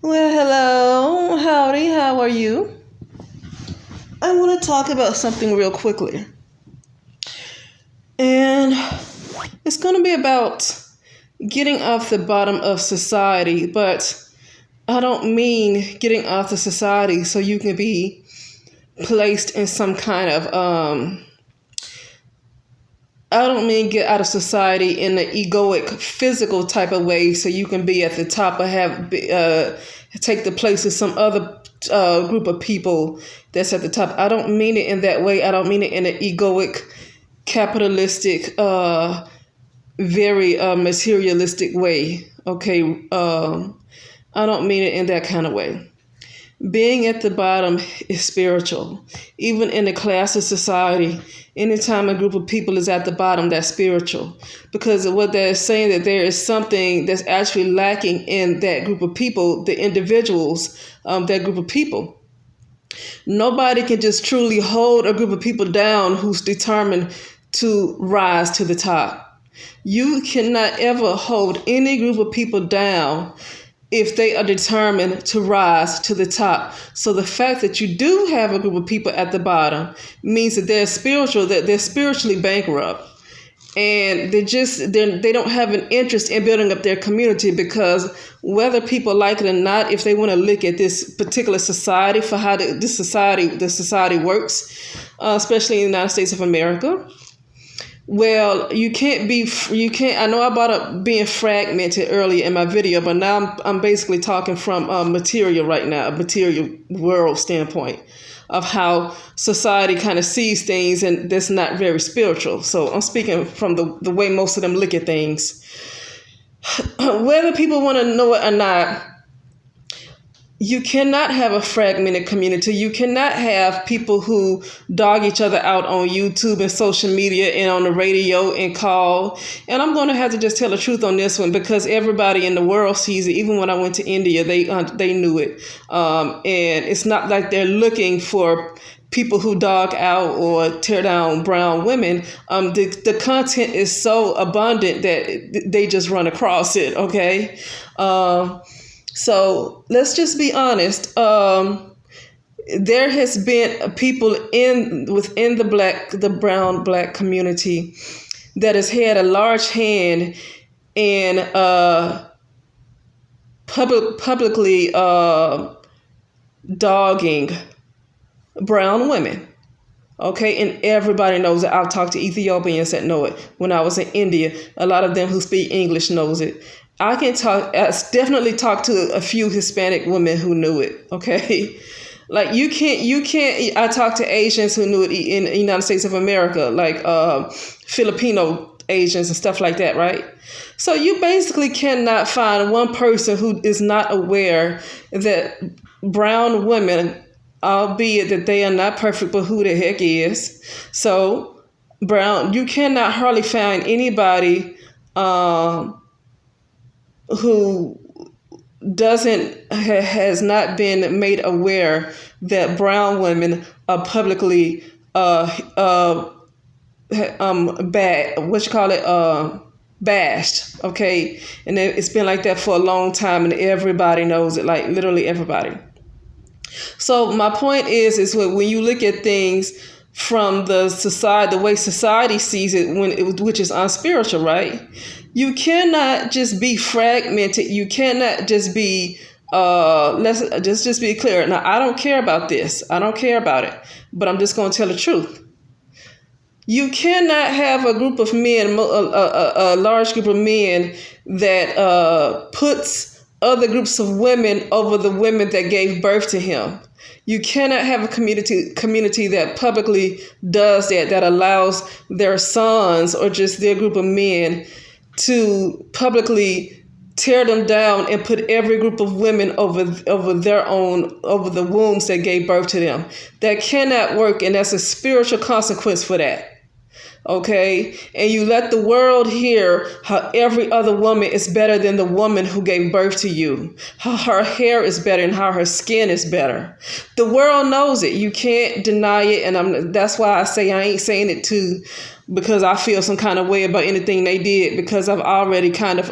Well, hello, howdy, how are you? I want to talk about something real quickly. And it's going to be about getting off the bottom of society, but I don't mean getting off the society so you can be placed in some kind of I don't mean get out of society in an egoic, physical type of way, so you can be at the top or have take the place of some other group of people that's at the top. I don't mean it in that way. I don't mean it in an egoic, capitalistic, very materialistic way. Okay, I don't mean it in that kind of way. Being at the bottom is spiritual. Even in a class of society, anytime a group of people is at the bottom, that's spiritual. Because of what they're saying, that there is something that's actually lacking in that group of people, the individuals, that group of people. Nobody can just truly hold a group of people down who's determined to rise to the top. You cannot ever hold any group of people down if they are determined to rise to the top. So the fact that you do have a group of people at the bottom means that they're spiritually bankrupt. And they don't have an interest in building up their community, because whether people like it or not, if they want to look at this particular society for how the society works, especially in the United States of America, well, you can't. I know I brought up being fragmented earlier in my video, but now I'm basically talking from material right now, a material world standpoint of how society kind of sees things, and that's not very spiritual. So I'm speaking from the way most of them look at things. Whether people want to know it or not, you cannot have a fragmented community. You cannot have people who dog each other out on YouTube and social media and on the radio and call. And I'm going to have to just tell the truth on this one, because everybody in the world sees it. Even when I went to India, they knew it. And it's not like they're looking for people who dog out or tear down brown women. The content is so abundant that they just run across it. Okay. So let's just be honest. There has been people within the brown black community that has had a large hand in publicly dogging brown women. Okay, and everybody knows it. I've talked to Ethiopians that know it. When I was in India, a lot of them who speak English knows it. I definitely talked to a few Hispanic women who knew it. Okay. Like you can't, I talked to Asians who knew it in the United States of America, like Filipino Asians and stuff like that, right? So you basically cannot find one person who is not aware that brown women, albeit that they are not perfect, but who the heck is. So you cannot hardly find anybody who has not been made aware that brown women are publicly bashed. Okay, and it's been like that for a long time, and everybody knows it, like literally everybody. So my point is when you look at things from the way society sees it, which is unspiritual, right? You cannot just be fragmented. You cannot just be let's just be clear. Now, I don't care about this. I don't care about it, but I'm just going to tell the truth. You cannot have a group of men, a large group of men that puts other groups of women over the women that gave birth to him. You cannot have a community that publicly does that allows their sons or just their group of men to publicly tear them down and put every group of women over the wombs that gave birth to them. That cannot work, and that's a spiritual consequence for that. Okay, and you let the world hear how every other woman is better than the woman who gave birth to you, how her hair is better and how her skin is better. The world knows it. You can't deny it, and that's why I say I ain't saying it because I feel some kind of way about anything they did, because I've already kind of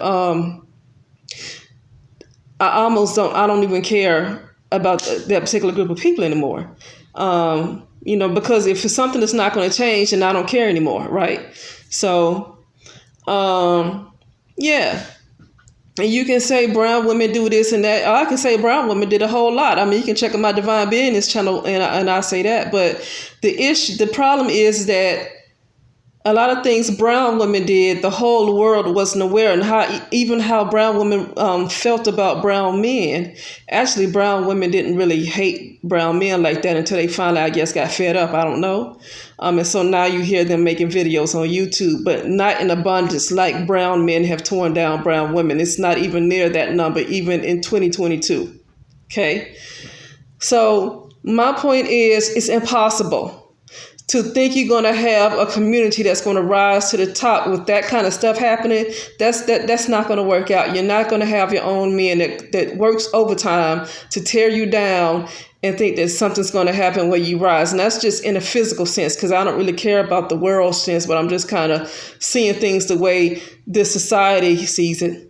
I don't even care about that particular group of people anymore. Because if it's something that's not going to change, then I don't care anymore, right? So, yeah. And you can say brown women do this and that. I can say brown women did a whole lot. I mean, you can check out my Divine Business channel, and I say that. But the problem is that a lot of things brown women did, the whole world wasn't aware, and how brown women felt about brown men. Actually, brown women didn't really hate brown men like that until they finally, I guess, got fed up. I don't know. And so now you hear them making videos on YouTube, but not in abundance like brown men have torn down brown women. It's not even near that number, even in 2022. Okay? So my point is, it's impossible to think you're going to have a community that's going to rise to the top with that kind of stuff happening. That's not going to work out. You're not going to have your own men that works overtime to tear you down and think that something's going to happen where you rise. And that's just in a physical sense, because I don't really care about the world sense, but I'm just kind of seeing things the way this society sees it.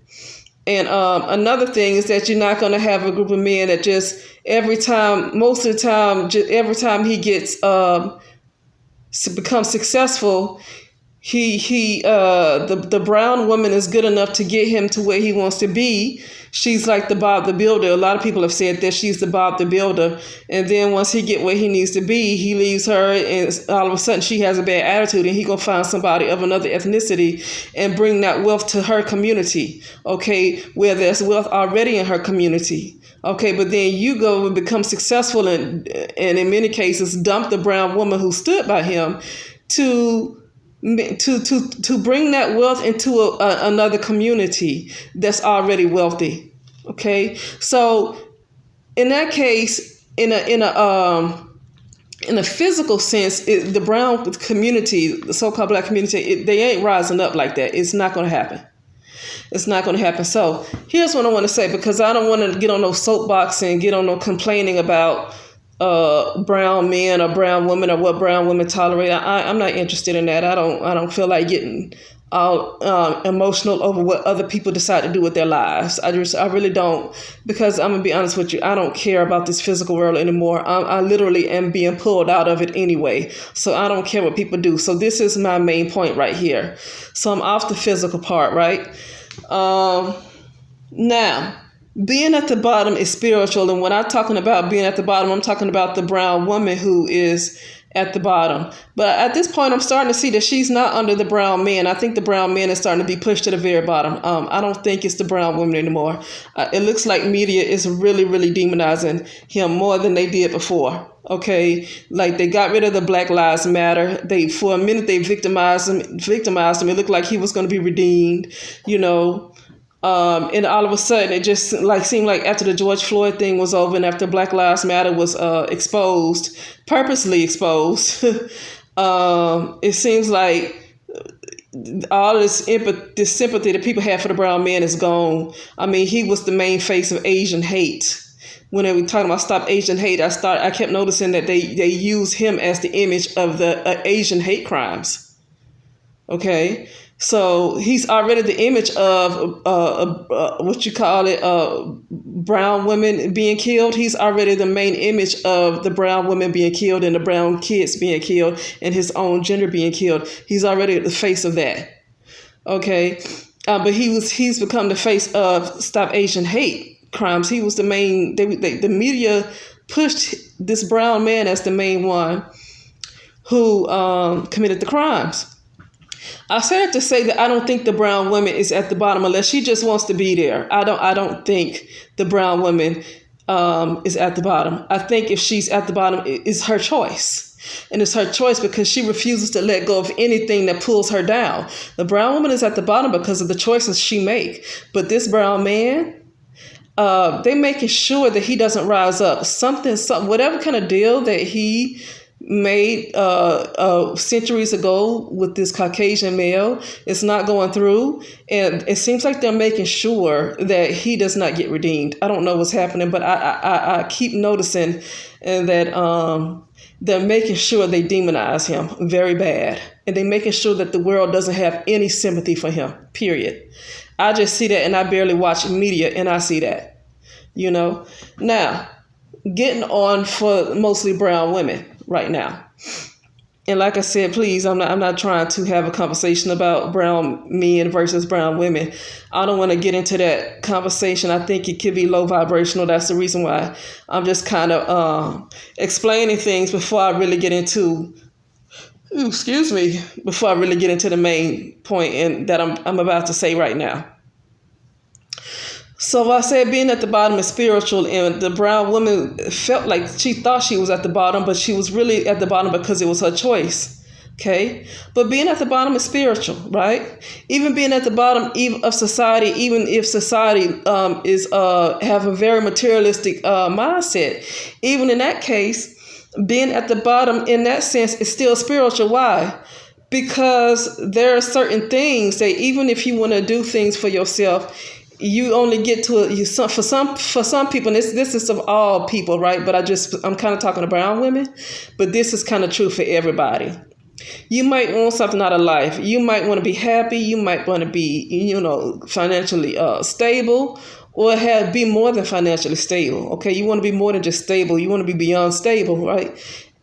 And another thing is that you're not going to have a group of men that just every time he gets become successful, the brown woman is good enough to get him to where he wants to be. She's like the Bob the Builder. A lot of people have said that she's the Bob the Builder. And then once he get where he needs to be, he leaves her, and all of a sudden she has a bad attitude, and he gonna find somebody of another ethnicity and bring that wealth to her community. Okay, where there's wealth already in her community. Okay, but then you go and become successful and in many cases dump the brown woman who stood by him to bring that wealth into another community that's already wealthy. Okay, so in that case, in a physical sense, the brown community, the so-called black community, they ain't rising up like that. It's not going to happen. It's not going to happen. So here's what I want to say, because I don't want to get on no soapbox and get on no complaining about brown men or brown women or what brown women tolerate. I'm not interested in that. I don't feel like getting all emotional over what other people decide to do with their lives. I really don't, because I'm gonna be honest with you, I don't care about this physical world anymore. I literally am being pulled out of it anyway, so I don't care what people do. So this is my main point right here. So I'm off the physical part, right? Now, being at the bottom is spiritual, and when I'm talking about being at the bottom, I'm talking about the brown woman who is at the bottom. But at this point, I'm starting to see that she's not under the brown man. I think the brown man is starting to be pushed to the very bottom. I don't think it's the brown woman anymore. It looks like media is really, really demonizing him more than they did before. Okay, like they got rid of the Black Lives Matter. For a minute they victimized him. It looked like he was going to be redeemed, and all of a sudden it just seemed like after the George Floyd thing was over and after Black Lives Matter was purposely exposed, it seems like all this sympathy that people have for the brown man is gone. I mean, he was the main face of Asian hate. When we were talking about Stop Asian Hate, I kept noticing that they use him as the image of the Asian hate crimes. Okay, so he's already the image of brown women being killed. He's already the main image of the brown women being killed and the brown kids being killed and his own gender being killed. He's already the face of that. Okay, but he's become the face of Stop Asian Hate crimes. He was the main. The media pushed this brown man as the main one who committed the crimes. I said it to say that I don't think the brown woman is at the bottom unless she just wants to be there. I don't think the brown woman is at the bottom. I think if she's at the bottom, it's her choice. And it's her choice because she refuses to let go of anything that pulls her down. The brown woman is at the bottom because of the choices she make. But this brown man, they making sure that he doesn't rise up. Whatever kind of deal that he made centuries ago with this Caucasian male, it's not going through, and it seems like they're making sure that he does not get redeemed. I don't know what's happening, but I keep noticing that they're making sure they demonize him very bad, and they're making sure that the world doesn't have any sympathy for him, period. I just see that, and I barely watch media, and I see that. you know. Now, getting on for mostly brown women right now. And like I said, please, I'm not trying to have a conversation about brown men versus brown women. I don't want to get into that conversation. I think it could be low vibrational. That's the reason why I'm just kind of explaining things before I really get into, before I really get into the main point and that I'm about to say right now. So I said being at the bottom is spiritual, and the brown woman felt like she thought she was at the bottom, but she was really at the bottom because it was her choice. Okay, but being at the bottom is spiritual, right? Even being at the bottom of society, even if society is have a very materialistic mindset, even in that case, being at the bottom in that sense is still spiritual. Why? Because there are certain things that even if you want to do things for yourself, you only get to it. For some people, and this is of all people, right? But I'm kind of talking to brown women, but this is kind of true for everybody. You might want something out of life. You might want to be happy. You might want to be, financially stable, or be more than financially stable. Okay, you want to be more than just stable. You want to be beyond stable, right?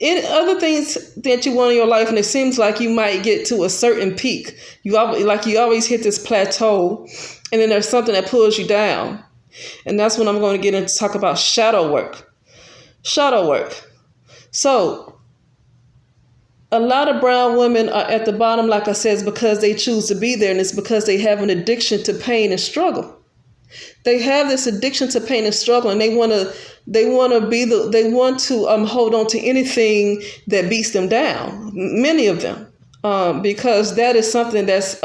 And other things that you want in your life, and it seems like you might get to a certain peak. You always hit this plateau, and then there's something that pulls you down. And that's when I'm going to get into talk about shadow work. Shadow work. So a lot of brown women are at the bottom, like I said, because they choose to be there, and it's because they have an addiction to pain and struggle. They have this addiction to pain and struggle, and they want to hold on to anything that beats them down. Many of them, because that is something that's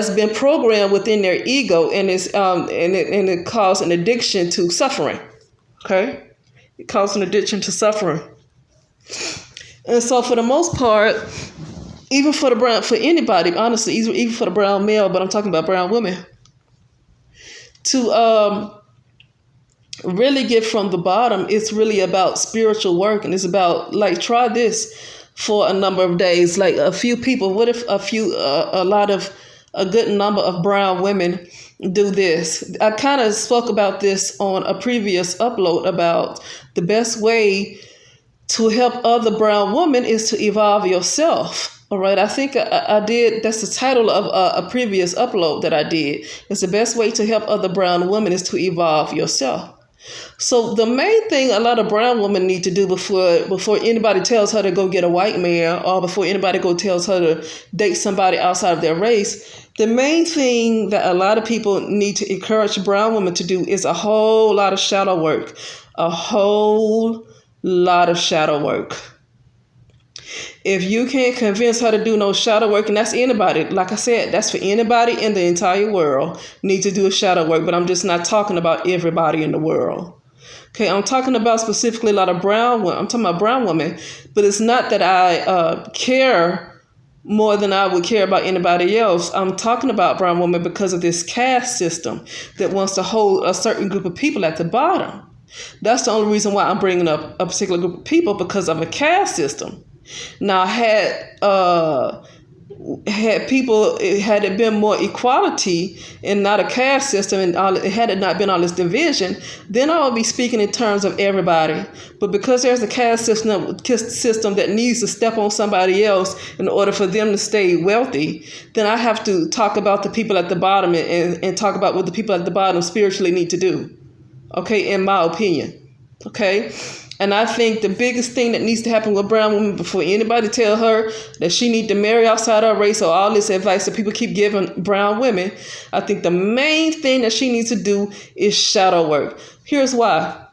been programmed within their ego, and it causes an addiction to suffering. Okay, it causes an addiction to suffering. And so for the most part, even for anybody, honestly, even for the brown male, but I'm talking about brown women, to really get from the bottom, it's really about spiritual work. And it's about, like, try this for a number of days. Like a few people, what if a good number of brown women do this? I kind of spoke about this on a previous upload about the best way to help other brown women is to evolve yourself. All right. I think I did. That's the title of a previous upload that I did. It's the best way to help other brown women is to evolve yourself. So the main thing a lot of brown women need to do before anybody tells her to go get a white man, or before anybody tells her to date somebody outside of their race, the main thing that a lot of people need to encourage brown women to do is a whole lot of shadow work. A whole lot of shadow work. If you can't convince her to do no shadow work, and that's anybody, like I said, that's for anybody in the entire world, need to do a shadow work, but I'm just not talking about everybody in the world. Okay, I'm talking about specifically a lot of brown women. I'm talking about brown women, but it's not that I care more than I would care about anybody else. I'm talking about brown women because of this caste system that wants to hold a certain group of people at the bottom. That's the only reason why I'm bringing up a particular group of people, because of a caste system. Now, had it been more equality and not a caste system, and had it not been all this division, then I would be speaking in terms of everybody. But because there's a caste system that needs to step on somebody else in order for them to stay wealthy, then I have to talk about the people at the bottom and talk about what the people at the bottom spiritually need to do. Okay, in my opinion. Okay. And I think the biggest thing that needs to happen with brown women before anybody tell her that she need to marry outside her race, or all this advice that people keep giving brown women, I think the main thing that she needs to do is shadow work. Here's why.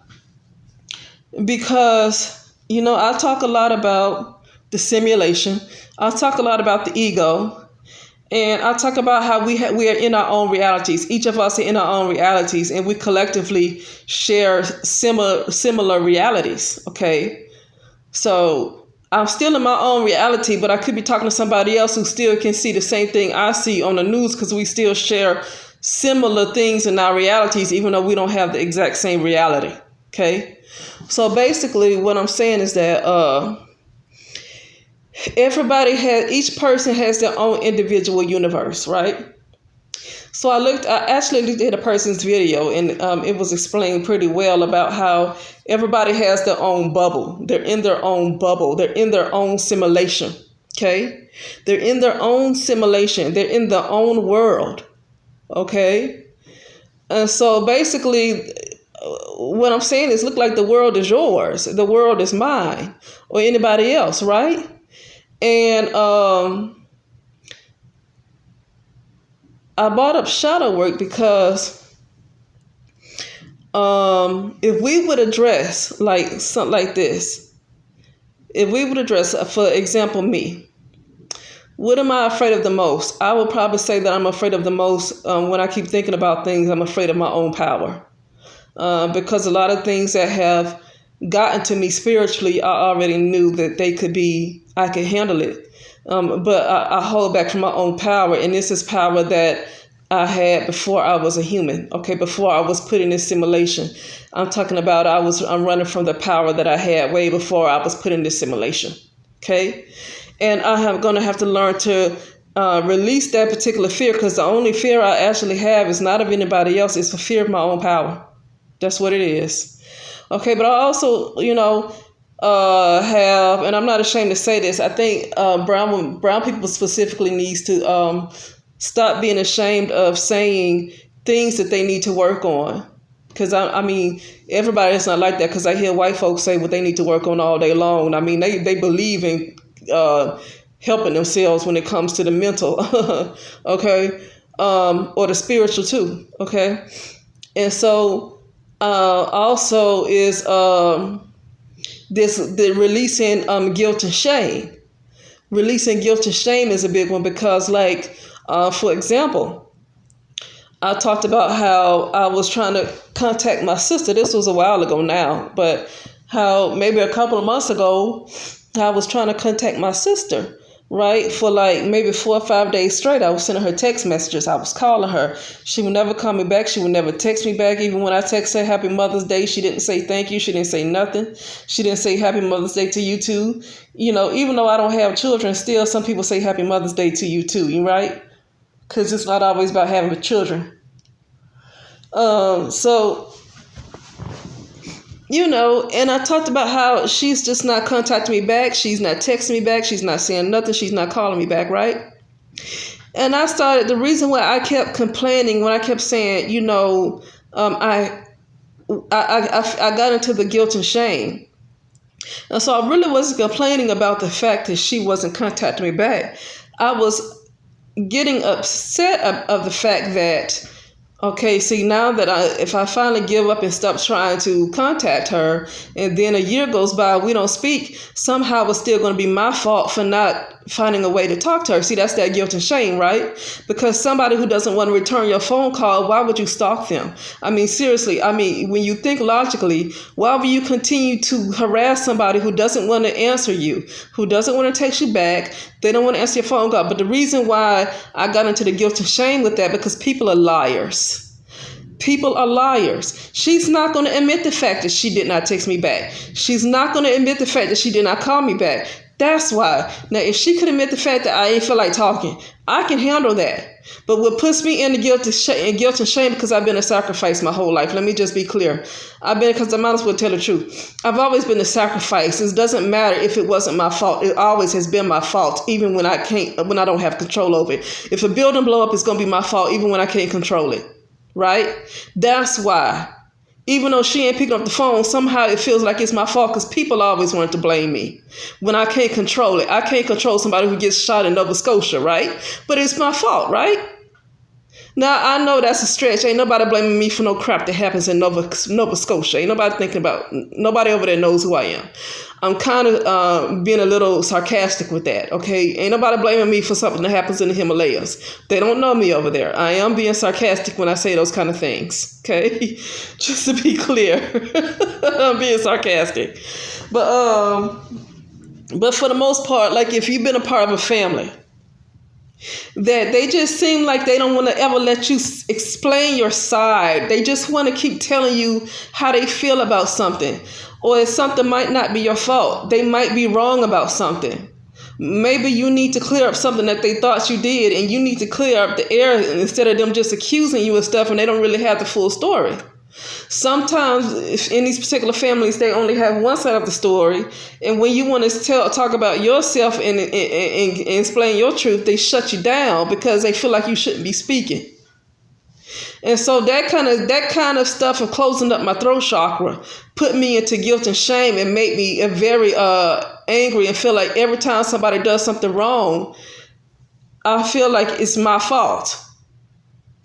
Because, I talk a lot about the simulation. I talk a lot about the ego. And I talk about how we are in our own realities. Each of us are in our own realities, and we collectively share similar realities. Okay, so I'm still in my own reality, but I could be talking to somebody else who still can see the same thing I see on the news, because we still share similar things in our realities, even though we don't have the exact same reality. Okay, so basically, what I'm saying is that each person has their own individual universe, right? So I actually looked at a person's video, and it was explained pretty well about how everybody has their own bubble. They're in their own bubble. They're in their own simulation. Okay. They're in their own simulation. They're in their own world. Okay. And so basically, what I'm saying is, look like the world is yours. The world is mine or anybody else, right? And I brought up shadow work because if we would address like something like this, if we would address, for example, me, what am I afraid of the most? I would probably say that I'm afraid of the most when I keep thinking about things, I'm afraid of my own power. Because a lot of things that have gotten to me spiritually, I already knew that I could handle it. But I hold back from my own power. And this is power that I had before I was a human. Okay, before I was put in this simulation. I'm talking about I'm running from the power that I had way before I was put in this simulation. Okay, and I am going to have to learn to release that particular fear, because the only fear I actually have is not of anybody else. It's the fear of my own power. That's what it is. Okay, but I also, have, and I'm not ashamed to say this, I think brown people specifically needs to stop being ashamed of saying things that they need to work on. Because I mean, everybody is not like that, because I hear white folks say what they need to work on all day long. I mean, they believe in helping themselves when it comes to the mental, okay, or the spiritual too, okay. And so also is the releasing guilt and shame. Releasing guilt and shame is a big one, because for example, I talked about how I was trying to contact my sister. This was a while ago now, but how maybe a couple of months ago I was trying to contact my sister, right? For maybe 4 or 5 days straight. I was sending her text messages. I was calling her. She would never call me back. She would never text me back. Even when I text her Happy Mother's Day, she didn't say thank you. She didn't say nothing. She didn't say Happy Mother's Day to you too. Even though I don't have children, still some people say Happy Mother's Day to you too. You right? Because it's not always about having children. And I talked about how she's just not contacting me back. She's not texting me back. She's not saying nothing. She's not calling me back, right? And the reason why I kept complaining, when I kept saying, I got into the guilt and shame. And so I really wasn't complaining about the fact that she wasn't contacting me back. I was getting upset of the fact that, okay, see, now that if I finally give up and stop trying to contact her, and then a year goes by, we don't speak, somehow it's still going to be my fault for not finding a way to talk to her. See, that's that guilt and shame, right? Because somebody who doesn't want to return your phone call, why would you stalk them? I mean, seriously, when you think logically, why would you continue to harass somebody who doesn't want to answer you, who doesn't want to text you back? They don't want to answer your phone call. But the reason why I got into the guilt and shame with that, because people are liars. People are liars. She's not going to admit the fact that she did not text me back. She's not going to admit the fact that she did not call me back. That's why. Now, if she could admit the fact that I ain't feel like talking, I can handle that. But what puts me in the guilt and shame, because I've been a sacrifice my whole life. Let me just be clear. Because I might as well tell the truth. I've always been a sacrifice. It doesn't matter if it wasn't my fault. It always has been my fault, even when I don't have control over it. If a building blow up, it's going to be my fault, even when I can't control it. Right? That's why. Even though she ain't picking up the phone, somehow it feels like it's my fault, because people always want to blame me when I can't control it. I can't control somebody who gets shot in Nova Scotia, right? But it's my fault, right? Now, I know that's a stretch. Ain't nobody blaming me for no crap that happens in Nova Scotia. Ain't nobody over there knows who I am. I'm kind of being a little sarcastic with that, okay? Ain't nobody blaming me for something that happens in the Himalayas. They don't know me over there. I am being sarcastic when I say those kind of things, okay? Just to be clear, I'm being sarcastic. But for the most part, if you've been a part of a family, that they just seem like they don't want to ever let you explain your side. They just want to keep telling you how they feel about something. Or if something might not be your fault. They might be wrong about something. Maybe you need to clear up something that they thought you did, and you need to clear up the air instead of them just accusing you of stuff and they don't really have the full story. Sometimes in these particular families, they only have one side of the story. And when you want to talk about yourself and explain your truth, they shut you down because they feel like you shouldn't be speaking. And so that kind of stuff of closing up my throat chakra put me into guilt and shame and made me very angry and feel like every time somebody does something wrong, I feel like it's my fault,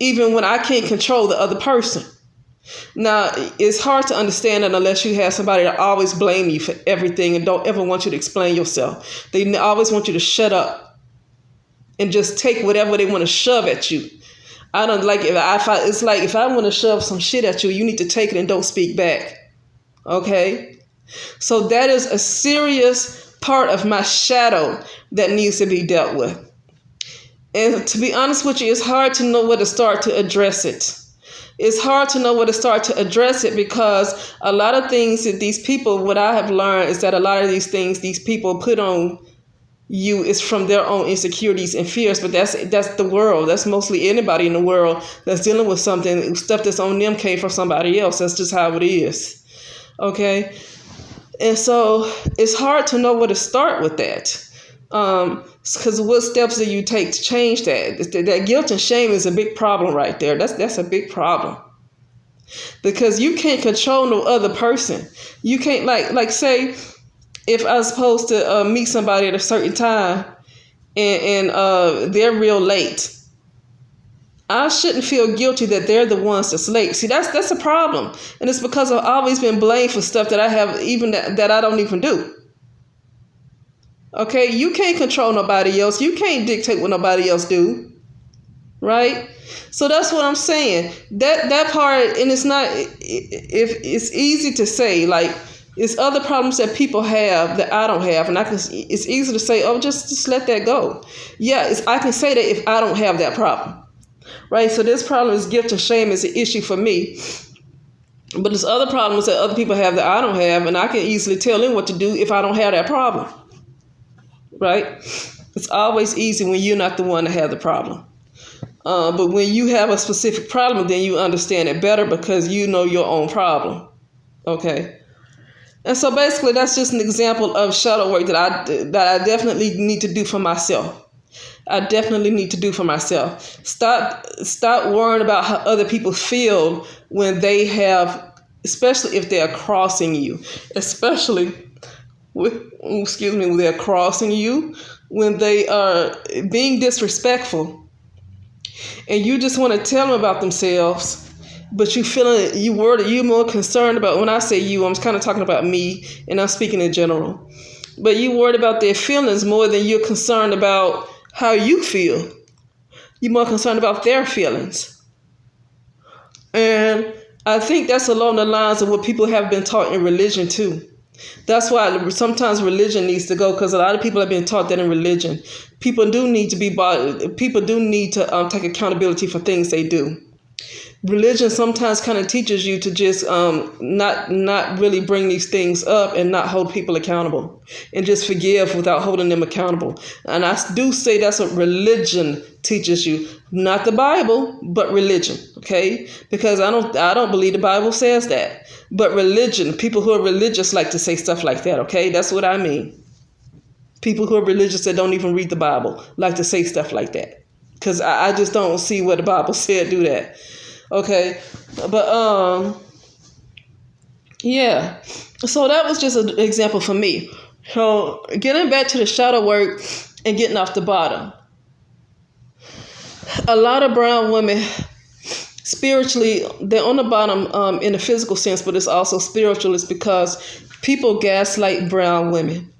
even when I can't control the other person. Now, it's hard to understand that unless you have somebody that always blame you for everything and don't ever want you to explain yourself. They always want you to shut up and just take whatever they want to shove at you. I don't like it. It's like if I want to shove some shit at you, you need to take it and don't speak back. Okay? So that is a serious part of my shadow that needs to be dealt with. And to be honest with you, it's hard to know where to start to address it. It's hard to know where to start to address it because a lot of things that these people, what I have learned is that a lot of these things these people put on you is from their own insecurities and fears. But that's the world. That's mostly anybody in the world that's dealing with something. Stuff that's on them came from somebody else. That's just how it is. Okay? And so it's hard to know where to start with that. Because what steps do you take to change that? That guilt and shame is a big problem right there. That's a big problem. Because you can't control no other person. You can't like say if I was supposed to meet somebody at a certain time and they're real late. I shouldn't feel guilty that they're the ones that's late. See, that's a problem. And it's because I've always been blamed for stuff that I have even that I don't even do. Okay, you can't control nobody else. You can't dictate what nobody else do, right? So that's what I'm saying. That part, and it's not. If it's easy to say, like it's other problems that people have that I don't have, and it's easy to say, oh, just let that go. Yeah, I can say that if I don't have that problem, right? So this problem is guilt and shame is an issue for me. But there's other problems that other people have that I don't have, and I can easily tell them what to do if I don't have that problem. Right? It's always easy when you're not the one to have the problem. But when you have a specific problem, then you understand it better because you know your own problem. Okay? And so basically that's just an example of shadow work that I definitely need to do for myself. I definitely need to do for myself. Stop worrying about how other people feel when they have, especially if they are crossing you, especially when they're crossing you, when they are being disrespectful, and you just want to tell them about themselves, but you're more concerned about. When I say you, I'm kind of talking about me, and I'm speaking in general. But you worried about their feelings more than you're concerned about how you feel. You're more concerned about their feelings, and I think that's along the lines of what people have been taught in religion too. That's why sometimes religion needs to go, because a lot of people have been taught that in religion, people do need to take accountability for things they do. Religion sometimes kind of teaches you to just not really bring these things up and not hold people accountable and just forgive without holding them accountable. And I do say that's what religion teaches you, not the Bible, but religion. Okay, because I don't believe the Bible says that. But religion, people who are religious like to say stuff like that, okay? That's what I mean. People who are religious that don't even read the Bible like to say stuff like that. Because I just don't see what the Bible said do that. Okay? But, yeah. So that was just an example for me. So getting back to the shadow work and getting off the bottom. A lot of brown women, spiritually, they're on the bottom in the physical sense, but it's also spiritual. It's because people gaslight brown women.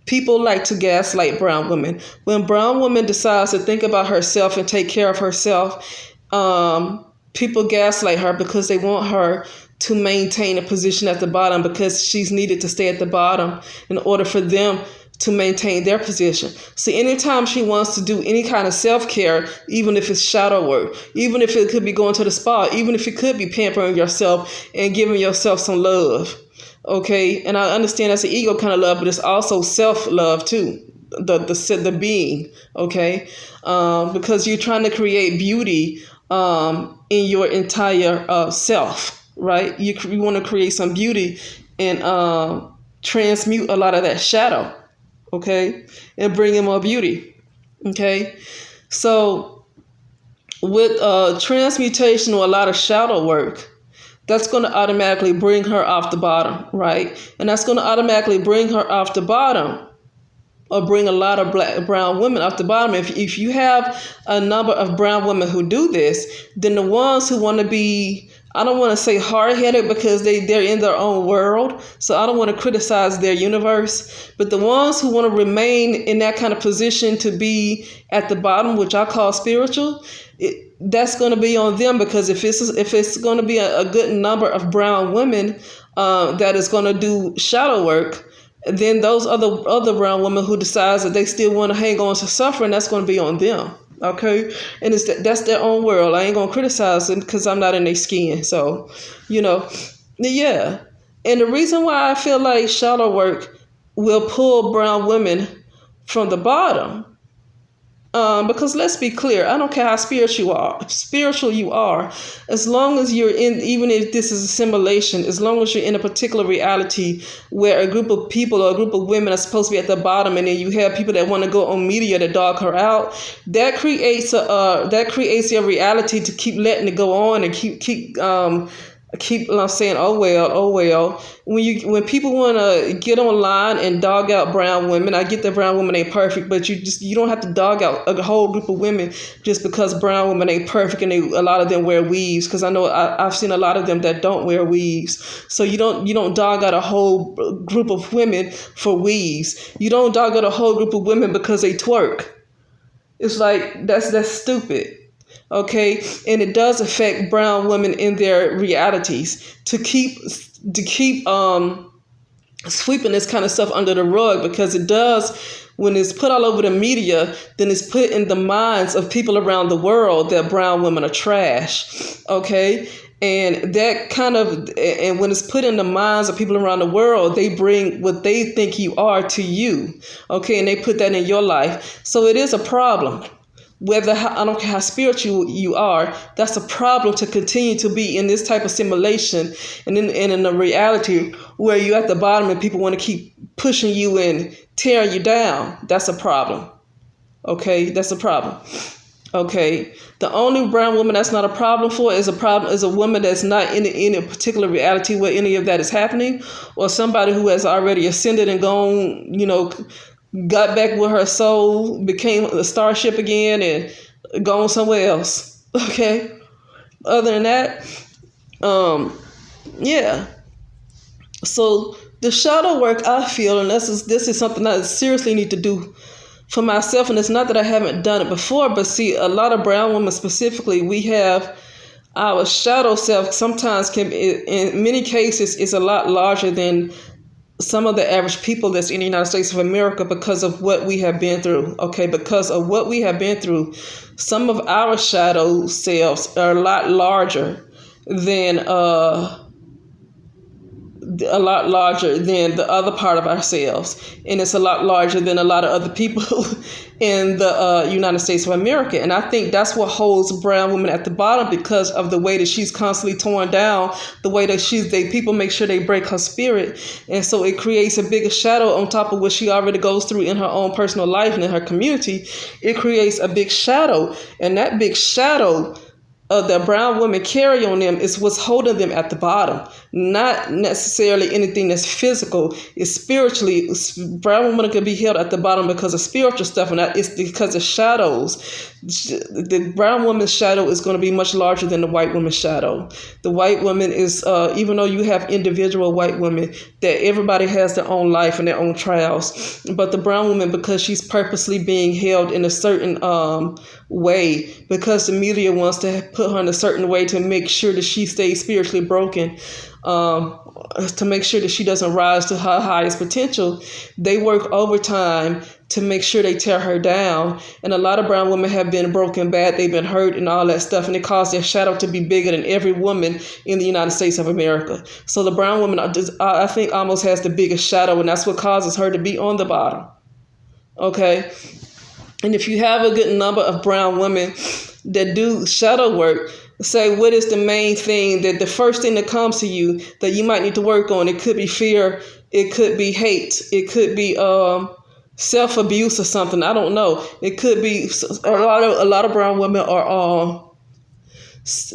People like to gaslight brown women. When brown woman decides to think about herself and take care of herself, people gaslight her because they want her to maintain a position at the bottom because she's needed to stay at the bottom in order for them to maintain their position. See, anytime she wants to do any kind of self-care, even if it's shadow work, even if it could be going to the spa, even if it could be pampering yourself and giving yourself some love, okay? And I understand that's an ego kind of love, but it's also self-love too. the being, okay? Because you're trying to create beauty in your entire self, right? You want to create some beauty and transmute a lot of that shadow, okay, and bring in more beauty, okay? So with transmutation or a lot of shadow work, that's going to automatically bring her off the bottom, right? And that's going to automatically bring her off the bottom, or bring a lot of brown women off the bottom. If you have a number of brown women who do this, then the ones who want to be, I don't want to say hard-headed because they're in their own world, so I don't want to criticize their universe, but the ones who want to remain in that kind of position to be at the bottom, which I call spiritual, that's going to be on them, because if it's going to be a good number of brown women that is going to do shadow work, then those other brown women who decides that they still want to hang on to suffering, that's going to be on them. Okay, and that's their own world. I ain't gonna criticize them because I'm not in their skin. So, yeah. And the reason why I feel like shadow work will pull brown women from the bottom, because let's be clear, I don't care how spiritual you are, as long as you're in, even if this is a simulation, as long as you're in a particular reality where a group of people or a group of women are supposed to be at the bottom, and then you have people that want to go on media to dog her out, that creates a reality to keep letting it go on and keep saying, oh well. When people want to get online and dog out brown women, I get that brown women ain't perfect, but you don't have to dog out a whole group of women just because brown women ain't perfect and a lot of them wear weaves. Because I know I've seen a lot of them that don't wear weaves. So you don't dog out a whole group of women for weaves. You don't dog out a whole group of women because they twerk. It's like that's stupid. Okay, and it does affect brown women in their realities to keep sweeping this kind of stuff under the rug, because it does, when it's put all over the media, then it's put in the minds of people around the world that brown women are trash. Okay, and and when it's put in the minds of people around the world, they bring what they think you are to you. Okay, and they put that in your life, so it is a problem. I don't care how spiritual you are, that's a problem to continue to be in this type of simulation and in a reality where you're at the bottom and people want to keep pushing you and tearing you down. That's a problem. Okay, that's a problem. Okay, the only brown woman that's not a problem for is a woman that's not in a particular reality where any of that is happening, or somebody who has already ascended and gone, got back with her soul, became a starship again, and gone somewhere else. Okay. Other than that, yeah. So the shadow work, I feel, and this is something I seriously need to do for myself. And it's not that I haven't done it before, but see, a lot of brown women specifically, we have our shadow self. Sometimes in many cases, is a lot larger than some of the average people that's in the United States of America, because of what we have been through. Okay, because of what we have been through, some of our shadow selves are a lot larger than the other part of ourselves, and it's a lot larger than a lot of other people in the United States of America. And I think that's what holds brown women at the bottom, because of the way that she's constantly torn down, the way that people make sure they break her spirit, and so it creates a bigger shadow on top of what she already goes through in her own personal life and in her community. It creates a big shadow, and that big shadow that brown women carry on them is what's holding them at the bottom. Not necessarily anything that's physical. It's spiritually. Brown women can be held at the bottom because of spiritual stuff, and it's because of shadows. The brown woman's shadow is going to be much larger than the white woman's shadow. The white woman is, even though you have individual white women, that everybody has their own life and their own trials, but the brown woman, because she's purposely being held in a certain way, because the media wants to put her in a certain way to make sure that she stays spiritually broken, to make sure that she doesn't rise to her highest potential, they work overtime to make sure they tear her down. And a lot of brown women have been broken bad, they've been hurt and all that stuff, and it caused their shadow to be bigger than every woman in the United States of America. So the brown woman, I think, almost has the biggest shadow, and that's what causes her to be on the bottom. Okay. And if you have a good number of brown women that do shadow work, say what is the main thing, that the first thing that comes to you that you might need to work on. It could be fear, it could be hate, it could be self-abuse or something. I don't know. It could be a lot of brown women are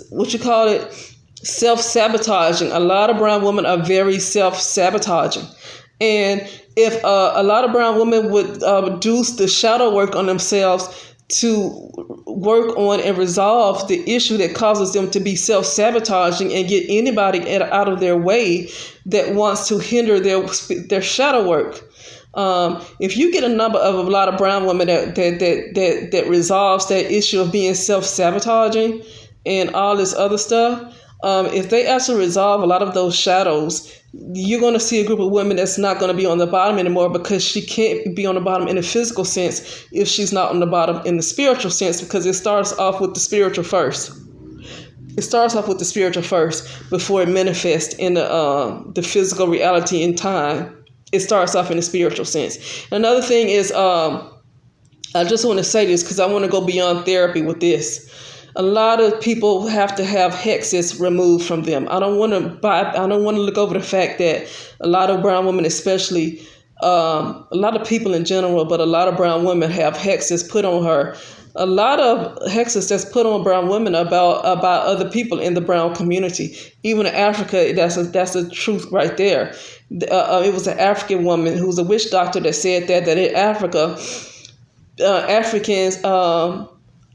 what you call it, self-sabotaging. A lot of brown women are very self-sabotaging. And if a lot of brown women would do the shadow work on themselves to work on and resolve the issue that causes them to be self-sabotaging and get anybody out of their way that wants to hinder their shadow work. If you get a number of a lot of brown women that resolves that issue of being self-sabotaging and all this other stuff, if they actually resolve a lot of those shadows, you're going to see a group of women that's not going to be on the bottom anymore, because she can't be on the bottom in a physical sense if she's not on the bottom in the spiritual sense, because it starts off with the spiritual first. It starts off with the spiritual first before it manifests in the physical reality in time. It starts off in the spiritual sense. Another thing is, I just want to say this because I want to go beyond therapy with this. A lot of people have to have hexes removed from them. I don't want to look over the fact that a lot of brown women, especially a lot of people in general, but a lot of brown women have hexes put on her. A lot of hexes that's put on brown women about other people in the brown community. Even in Africa, that's the truth right there. It was an African woman who was a witch doctor that said that in Africa, Africans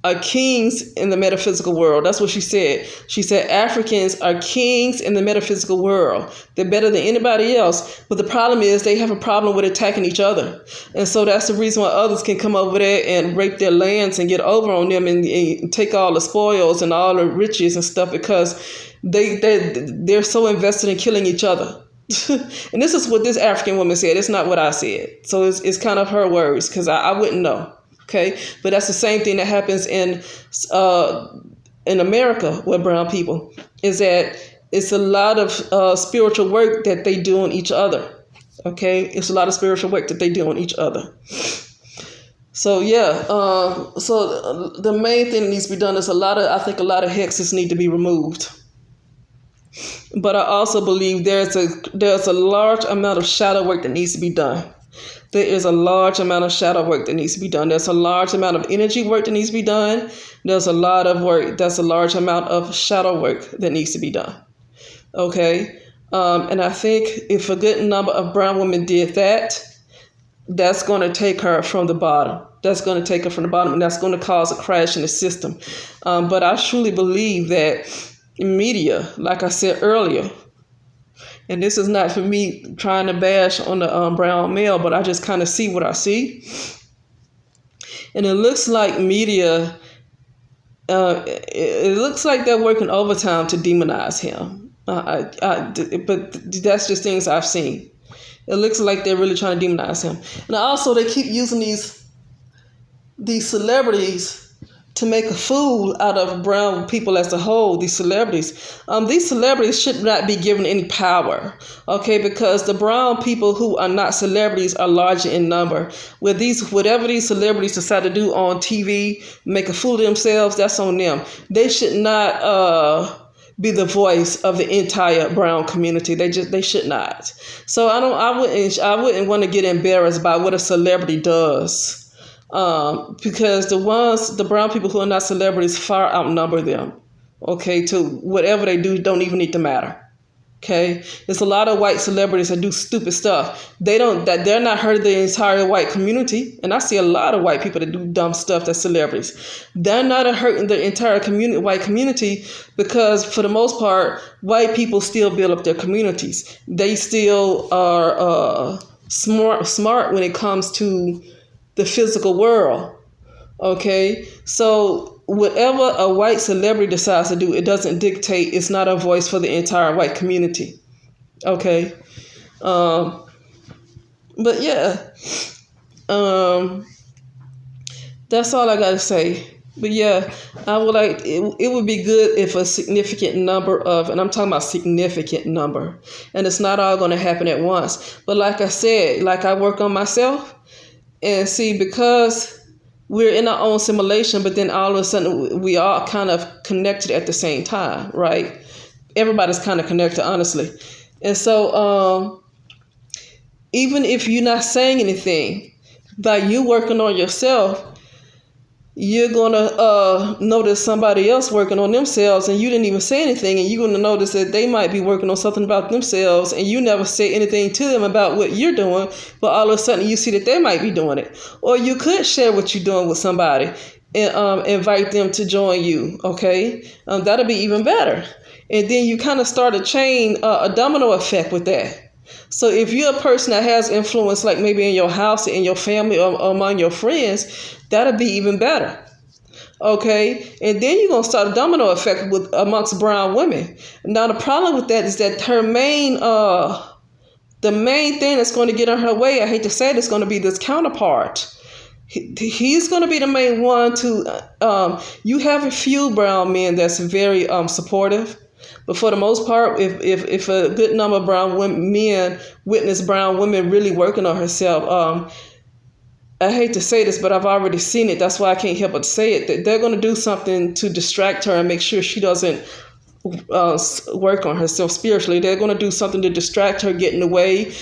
are kings in the metaphysical world. That's what she said. She said Africans are kings in the metaphysical world. They're better than anybody else. But the problem is they have a problem with attacking each other. And so that's the reason why others can come over there and rape their lands and get over on them and take all the spoils and all the riches and stuff, because they're so invested in killing each other. And this is what this African woman said. It's not what I said. So it's kind of her words, because I wouldn't know. Okay, but that's the same thing that happens in America with brown people, is that it's a lot of spiritual work that they do on each other. Okay, it's a lot of spiritual work that they do on each other. So yeah, so the main thing that needs to be done is I think a lot of hexes need to be removed. But I also believe there's a large amount of shadow work that needs to be done. There is a large amount of shadow work that needs to be done. There's a large amount of energy work that needs to be done. There's a lot of work. That's a large amount of shadow work that needs to be done. Okay. And I think if a good number of brown women did that, that's going to take her from the bottom. That's going to take her from the bottom, and that's going to cause a crash in the system. But I truly believe that media, like I said earlier, and this is not for me trying to bash on the brown male, but I just kind of see what I see. And it looks like media, it looks like they're working overtime to demonize him. But that's just things I've seen. It looks like they're really trying to demonize him. And also they keep using these celebrities to make a fool out of brown people as a whole. These celebrities should not be given any power, okay? Because the brown people who are not celebrities are larger in number. Whatever these celebrities decide to do on TV, make a fool of themselves, that's on them. They should not be the voice of the entire brown community. They should not. So I wouldn't want to get embarrassed by what a celebrity does. Because the brown people who are not celebrities far outnumber them. Okay, to whatever they do don't even need to matter. Okay, there's a lot of white celebrities that do stupid stuff. They're not hurting the entire white community, and I see a lot of white people that do dumb stuff that's celebrities. They're not hurting the entire white community, because for the most part, white people still build up their communities. They still are smart when it comes to the physical world. Okay, so whatever a white celebrity decides to do, it doesn't dictate. It's not a voice for the entire white community. Okay, but yeah, that's all I gotta say. But yeah, I would like it would be good if a significant number of, and I'm talking about significant number, and it's not all going to happen at once. But like I said, like I work on myself. And see, because we're in our own simulation, but then all of a sudden we are kind of connected at the same time, right? Everybody's kind of connected, honestly. And so even if you're not saying anything, by you working on yourself, you're going to notice somebody else working on themselves and you didn't even say anything, and you're going to notice that they might be working on something about themselves and you never say anything to them about what you're doing, but all of a sudden you see that they might be doing it. Or you could share what you're doing with somebody and invite them to join you, okay? That'll be even better. And then you kind of start a chain, a domino effect with that. So if you're a person that has influence, like maybe in your house, in your family, or among your friends, that'll be even better. Okay, and then you're gonna start a domino effect with amongst brown women. Now the problem with that is that the main thing that's going to get in her way, I hate to say it, is going to be this counterpart. He's going to be the main one to. You have a few brown men that's very supportive. But for the most part, if a good number of men witness brown women really working on herself, I hate to say this, but I've already seen it. That's why I can't help but say it. That they're going to do something to distract her and make sure she doesn't work on herself spiritually. They're going to do something to distract her, get in the way,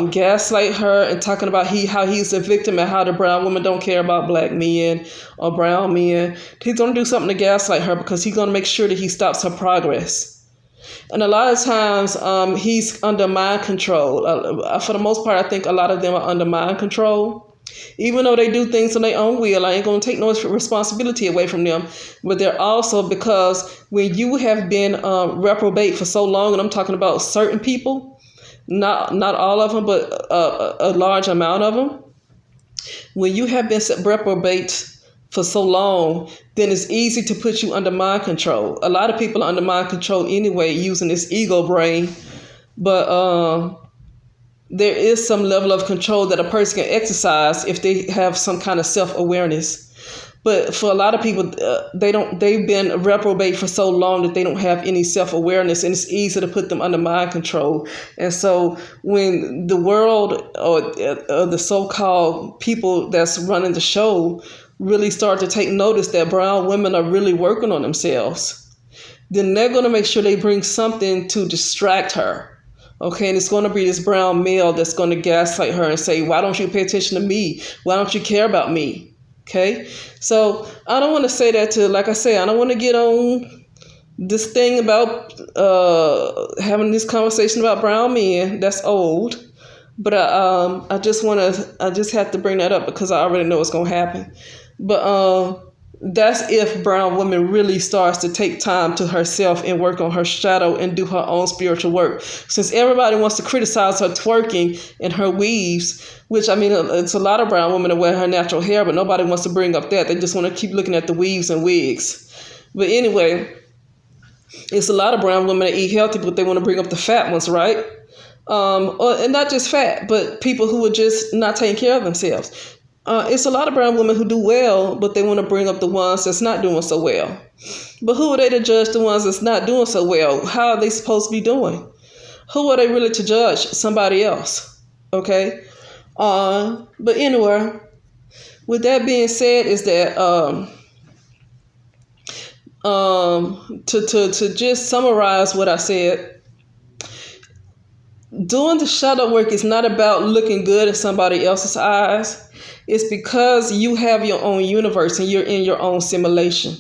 gaslight her, and talking about how he's a victim and how the brown woman don't care about black men or brown men. He's going to do something to gaslight her because he's going to make sure that he stops her progress. And a lot of times he's under mind control. For the most part, I think a lot of them are under mind control. Even though they do things on their own will, I ain't going to take no responsibility away from them. But they're also, because when you have been reprobate for so long, and I'm talking about certain people, not all of them, but a large amount of them, when you have been reprobate for so long, then it's easy to put you under mind control. A lot of people are under mind control anyway, using this ego brain. But there is some level of control that a person can exercise if they have some kind of self-awareness. But for a lot of people, they've been reprobate for so long that they don't have any self-awareness, and it's easy to put them under mind control. And so when the world or the so-called people that's running the show really start to take notice that brown women are really working on themselves, then they're going to make sure they bring something to distract her. Okay, and it's going to be this brown male that's going to gaslight her and say, why don't you pay attention to me? Why don't you care about me? Okay, so I don't want to say that like I say, I don't want to get on this thing about having this conversation about brown men. That's old. But I just have to bring that up because I already know what's going to happen. But that's if brown woman really starts to take time to herself and work on her shadow and do her own spiritual work. Since everybody wants to criticize her twerking and her weaves, which, I mean, it's a lot of brown women that wear her natural hair, but nobody wants to bring up that. They just want to keep looking at the weaves and wigs. But anyway, it's a lot of brown women that eat healthy, but they want to bring up the fat ones, right? And not just fat, but people who are just not taking care of themselves. It's a lot of brown women who do well, but they want to bring up the ones that's not doing so well. But who are they to judge the ones that's not doing so well? How are they supposed to be doing? Who are they really to judge? Somebody else. Okay? But anyway, with that being said, is that to just summarize what I said, doing the shadow work is not about looking good in somebody else's eyes. It's because you have your own universe and you're in your own simulation.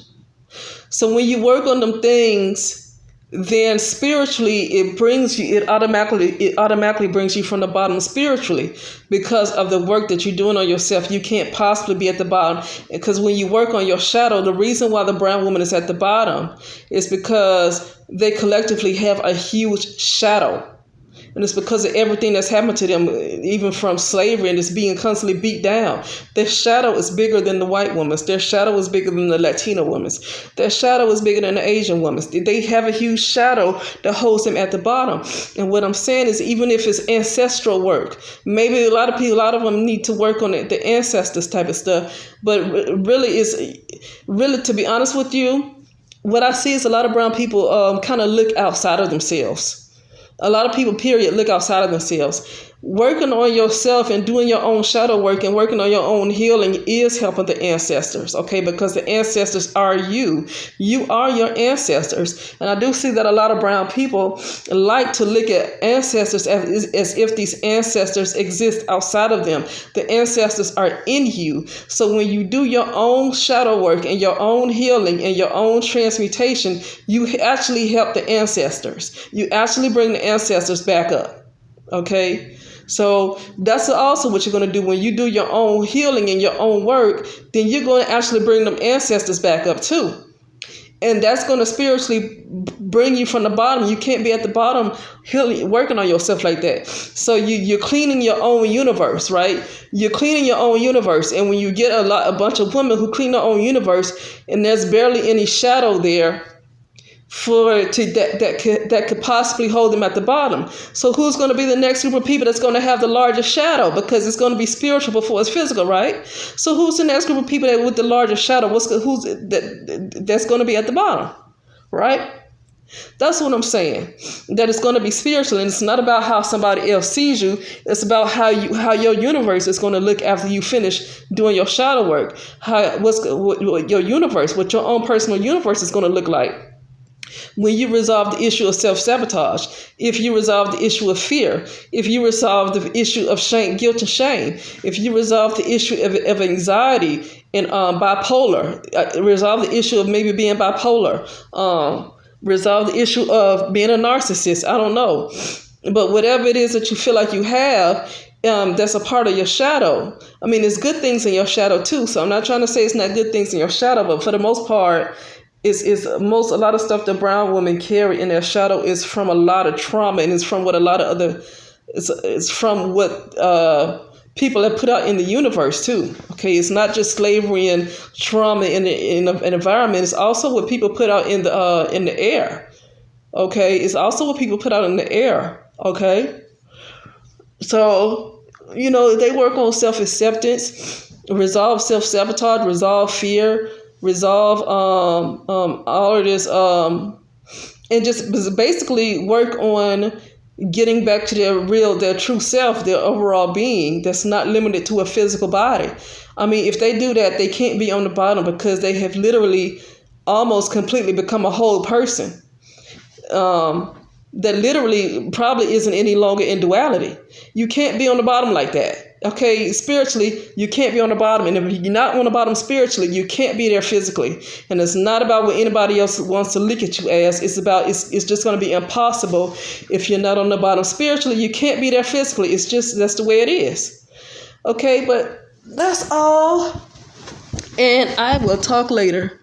So when you work on them things, then spiritually it automatically brings you from the bottom spiritually, because of the work that you're doing on yourself. You can't possibly be at the bottom, because when you work on your shadow, the reason why the brown woman is at the bottom is because they collectively have a huge shadow. And it's because of everything that's happened to them, even from slavery, and it's being constantly beat down. Their shadow is bigger than the white woman's. Their shadow is bigger than the Latino woman's. Their shadow is bigger than the Asian woman's. They have a huge shadow that holds them at the bottom. And what I'm saying is, even if it's ancestral work, maybe a lot of them need to work on it, the ancestors type of stuff. But really, to be honest with you, what I see is a lot of brown people kind of look outside of themselves. A lot of people, period, look outside of themselves. Working on yourself and doing your own shadow work and working on your own healing is helping the ancestors, okay? Because the ancestors are you. You are your ancestors. And I do see that a lot of brown people like to look at ancestors as if these ancestors exist outside of them. The ancestors are in you. So when you do your own shadow work and your own healing and your own transmutation, you actually help the ancestors. You actually bring the ancestors back up, okay? So that's also what you're going to do when you do your own healing and your own work. Then you're going to actually bring them ancestors back up too. And that's going to spiritually bring you from the bottom. You can't be at the bottom healing, working on yourself like that. So you're cleaning your own universe, right? You're cleaning your own universe. And when you get a bunch of women who clean their own universe and there's barely any shadow there, that could possibly hold them at the bottom. So who's going to be the next group of people that's going to have the largest shadow? Because it's going to be spiritual before it's physical, right? So who's the next group of people that with the largest shadow? That's going to be at the bottom, right? That's what I'm saying. That it's going to be spiritual, and it's not about how somebody else sees you. It's about how your universe is going to look after you finish doing your shadow work. What your universe, what your own personal universe is going to look like. When you resolve the issue of self-sabotage, if you resolve the issue of fear, if you resolve the issue of shame, guilt and shame, if you resolve the issue of anxiety and bipolar, resolve the issue of maybe being bipolar, resolve the issue of being a narcissist, I don't know. But whatever it is that you feel like you have, that's a part of your shadow. I mean, there's good things in your shadow too. So I'm not trying to say it's not good things in your shadow, but for the most part, a lot of stuff that brown women carry in their shadow is from a lot of trauma, and it's from what a lot of other it's from what people have put out in the universe too. Okay, it's not just slavery and trauma in an environment. It's also what people put out in the air. Okay, it's also what people put out in the air. Okay, so they work on self-acceptance, resolve self-sabotage, resolve fear, resolve all of this, and just basically work on getting back to their true self, their overall being that's not limited to a physical body. I mean, if they do that, they can't be on the bottom because they have literally almost completely become a whole person. That literally probably isn't any longer in duality. You can't be on the bottom like that. Okay, spiritually, you can't be on the bottom. And if you're not on the bottom spiritually, you can't be there physically. And it's not about what anybody else wants to look at you as. It's just going to be impossible if you're not on the bottom spiritually. You can't be there physically. That's the way it is. Okay, but that's all. And I will talk later.